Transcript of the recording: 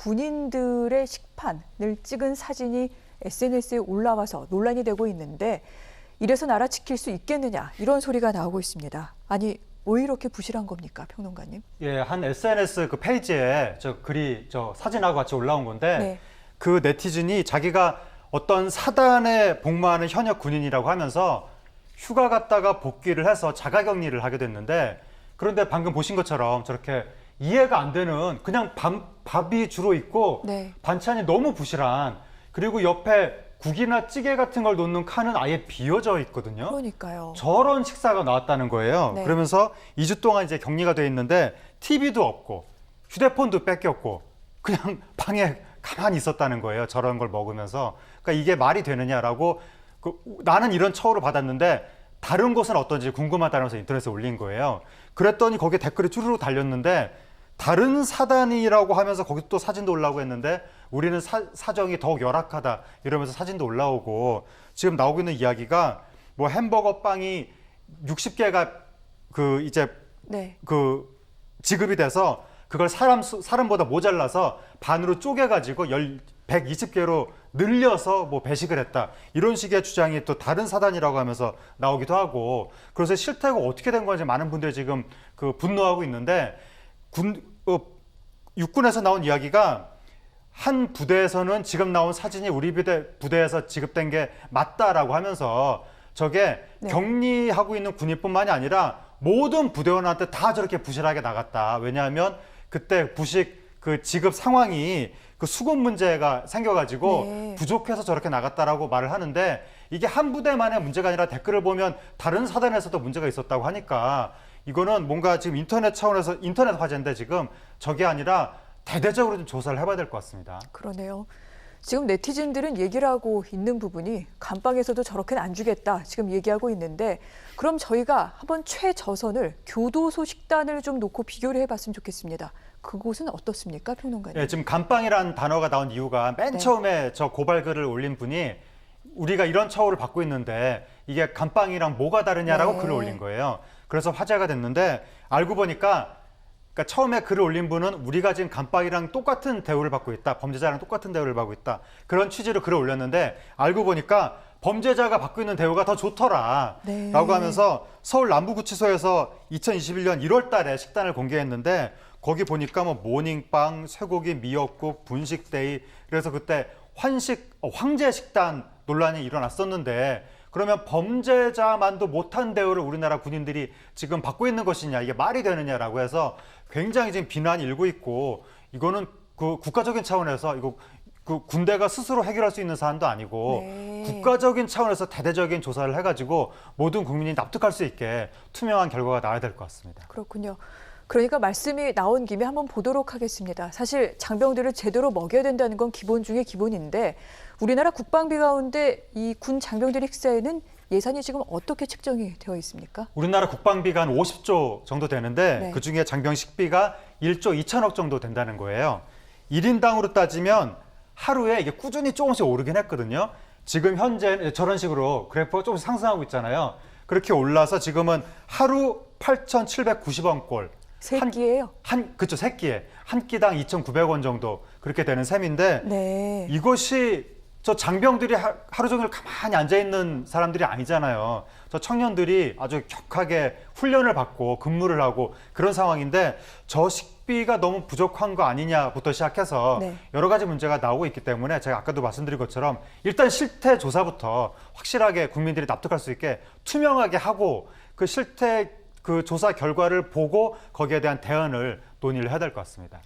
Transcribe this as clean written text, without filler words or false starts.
군인들의 식판을 찍은 사진이 SNS에 올라와서 논란이 되고 있는데 이래서 나라 지킬 수 있겠느냐 이런 소리가 나오고 있습니다. 아니 왜 이렇게 부실한 겁니까, 평론가님? 예, 한 SNS 그 페이지에 저 사진하고 같이 올라온 건데 네. 그 네티즌이 자기가 어떤 사단에 복무하는 현역 군인이라고 하면서 휴가 갔다가 복귀를 해서 자가격리를 하게 됐는데 그런데 방금 보신 것처럼 저렇게 이해가 안 되는 그냥 밥이 주로 있고 네. 반찬이 너무 부실한 그리고 옆에 국이나 찌개 같은 걸 놓는 칸은 아예 비어져 있거든요. 그러니까요. 저런 식사가 나왔다는 거예요. 네. 그러면서 2주 동안 이제 격리가 돼 있는데 TV도 없고 휴대폰도 뺏겼고 그냥 방에 가만히 있었다는 거예요. 저런 걸 먹으면서. 그러니까 이게 말이 되느냐라고 나는 이런 처우를 받았는데 다른 곳은 어떤지 궁금하다면서 인터넷에 올린 거예요. 그랬더니 거기에 댓글이 쭈루루 달렸는데 다른 사단이라고 하면서 거기 또 사진도 올라오고 했는데 우리는 사정이 더욱 열악하다 이러면서 사진도 올라오고 지금 나오고 있는 이야기가 뭐 햄버거 빵이 60개가 네. 지급이 돼서 그걸 사람보다 모자라서 반으로 쪼개가지고 120개로 늘려서 뭐 배식을 했다. 이런 식의 주장이 또 다른 사단이라고 하면서 나오기도 하고 그래서 실태가 어떻게 된 건지 많은 분들이 지금 분노하고 있는데 육군에서 나온 이야기가 한 부대에서는 지금 나온 사진이 우리 부대에서 지급된 게 맞다라고 하면서 저게 네. 격리하고 있는 군인뿐만이 아니라 모든 부대원한테 다 저렇게 부실하게 나갔다. 왜냐하면 그때 부식 지급 상황이 수급 문제가 생겨가지고 네. 부족해서 저렇게 나갔다라고 말을 하는데 이게 한 부대만의 문제가 아니라 댓글을 보면 다른 사단에서도 문제가 있었다고 하니까 이거는 뭔가 지금 인터넷 차원에서 인터넷 화제인데 지금 저게 아니라 대대적으로 좀 조사를 해봐야 될 것 같습니다. 그러네요. 지금 네티즌들은 얘기를 하고 있는 부분이 감방에서도 저렇게는 안 주겠다 지금 얘기하고 있는데 그럼 저희가 한번 최저선을 교도소 식단을 좀 놓고 비교를 해봤으면 좋겠습니다. 그곳은 어떻습니까, 평론가님? 네, 지금 감방이라는 단어가 나온 이유가 맨 네. 처음에 저 고발글을 올린 분이 우리가 이런 처우를 받고 있는데 이게 감방이랑 뭐가 다르냐라고 네. 글을 올린 거예요. 그래서 화제가 됐는데 알고 보니까 그러니까 처음에 글을 올린 분은 우리가 지금 감방이랑 똑같은 대우를 받고 있다. 범죄자랑 똑같은 대우를 받고 있다. 그런 취지로 글을 올렸는데 알고 보니까 범죄자가 받고 있는 대우가 더 좋더라. 네. 라고 하면서 서울 남부구치소에서 2021년 1월 달에 식단을 공개했는데 거기 보니까 뭐 모닝빵, 쇠고기, 미역국, 분식데이 그래서 그때 황제 식단 논란이 일어났었는데 그러면 범죄자만도 못한 대우를 우리나라 군인들이 지금 받고 있는 것이냐 이게 말이 되느냐라고 해서 굉장히 지금 비난이 일고 있고 이거는 국가적인 차원에서 이거 군대가 스스로 해결할 수 있는 사안도 아니고 네. 국가적인 차원에서 대대적인 조사를 해가지고 모든 국민이 납득할 수 있게 투명한 결과가 나와야 될 것 같습니다. 그렇군요. 그러니까 말씀이 나온 김에 한번 보도록 하겠습니다. 사실 장병들을 제대로 먹여야 된다는 건 기본 중에 기본인데 우리나라 국방비 가운데 이 군 장병들의 식사에는 예산이 지금 어떻게 책정이 되어 있습니까? 우리나라 국방비가 한 50조 정도 되는데 네. 그중에 장병 식비가 1조 2천억 정도 된다는 거예요. 1인당으로 따지면 하루에 이게 꾸준히 조금씩 오르긴 했거든요. 지금 현재 저런 식으로 그래프가 조금씩 상승하고 있잖아요. 그렇게 올라서 지금은 하루 8,790원 꼴. 세 끼예요? 그쵸, 세 끼에. 한 끼당 2,900원 정도 그렇게 되는 셈인데 네. 이것이 저 장병들이 하루 종일 가만히 앉아있는 사람들이 아니잖아요. 저 청년들이 아주 격하게 훈련을 받고 근무를 하고 그런 상황인데 저 식비가 너무 부족한 거 아니냐부터 시작해서 네. 여러 가지 문제가 나오고 있기 때문에 제가 아까도 말씀드린 것처럼 일단 실태 조사부터 확실하게 국민들이 납득할 수 있게 투명하게 하고 그 실태 조사 결과를 보고 거기에 대한 대안을 논의를 해야 될 것 같습니다.